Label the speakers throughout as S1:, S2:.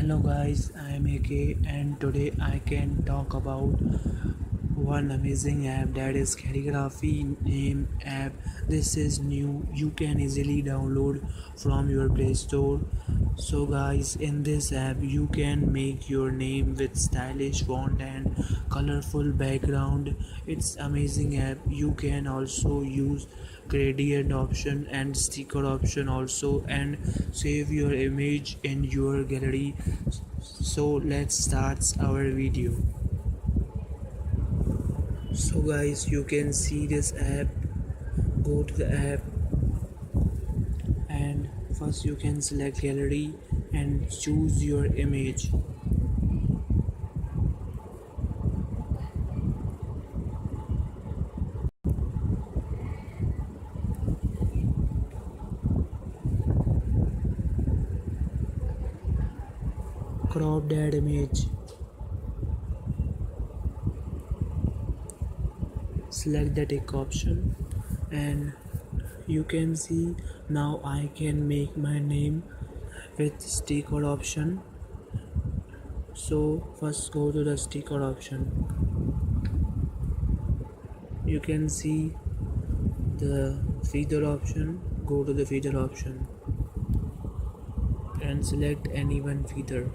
S1: Hello guys, I am AK and today I can talk about one amazing app that is Calligraphy name app. This is new. You can easily download from your Play Store. So guys, in this app you can make your name with stylish font and colorful background. It's amazing app. You can also use gradient option and sticker option also and save your image in your gallery. So let's start our video. So guys, you can see this app. Go to the app and first you can select gallery and choose your image. Crop that image. Select the tick option and you can see now I can make my name with sticker option. So first go to the sticker option. You can see the feather option. Go to the feather option and select any one feather.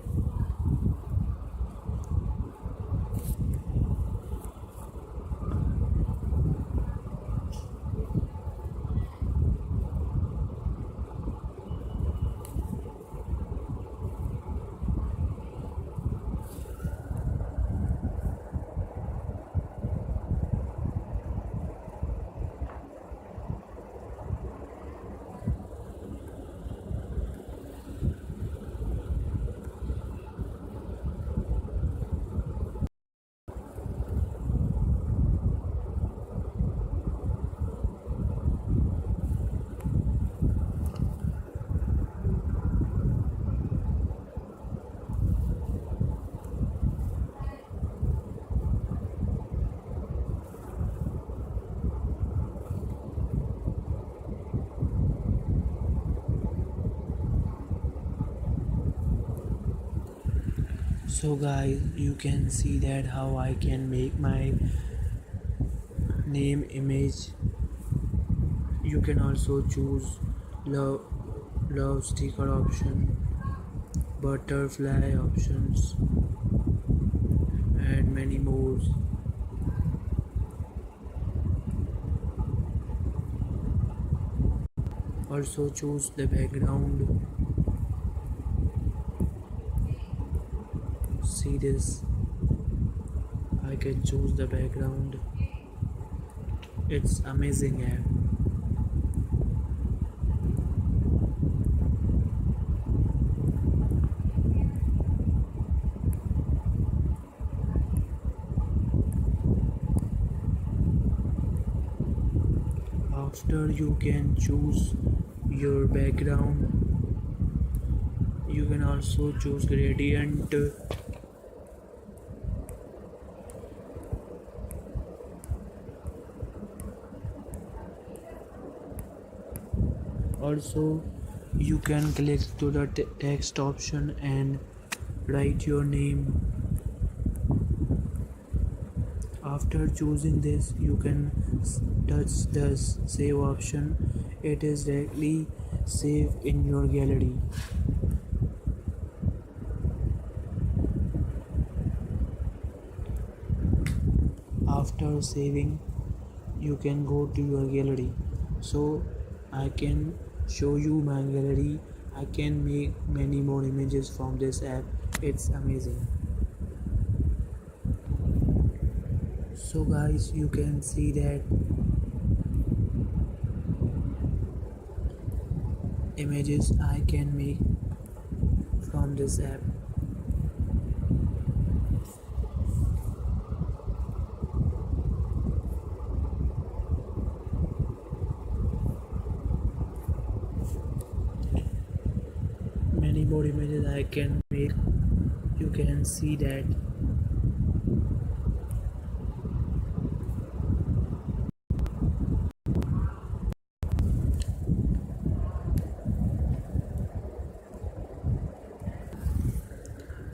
S1: So guys, you can see that how I can make my name image. You can also choose love sticker option, butterfly options and many more. Also choose the background. See this, I can choose the background. It's amazing app. After you can choose your background, you can also choose gradient. Also you can click to the text option and write your name. After choosing this, you can touch the save option. It is directly saved in your gallery. After saving, you can go to your gallery. So I can show you my gallery. I can make many more images from this app. It's amazing. So guys, you can see that images I can make from this app. Many more images I can make. You can see that.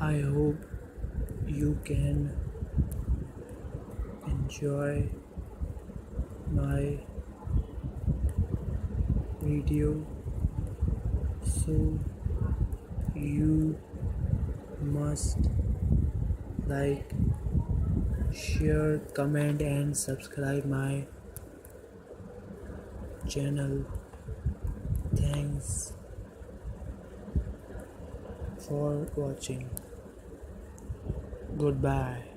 S1: I hope you can enjoy my video, so you must like, share, comment and subscribe my channel. Thanks for watching. Goodbye.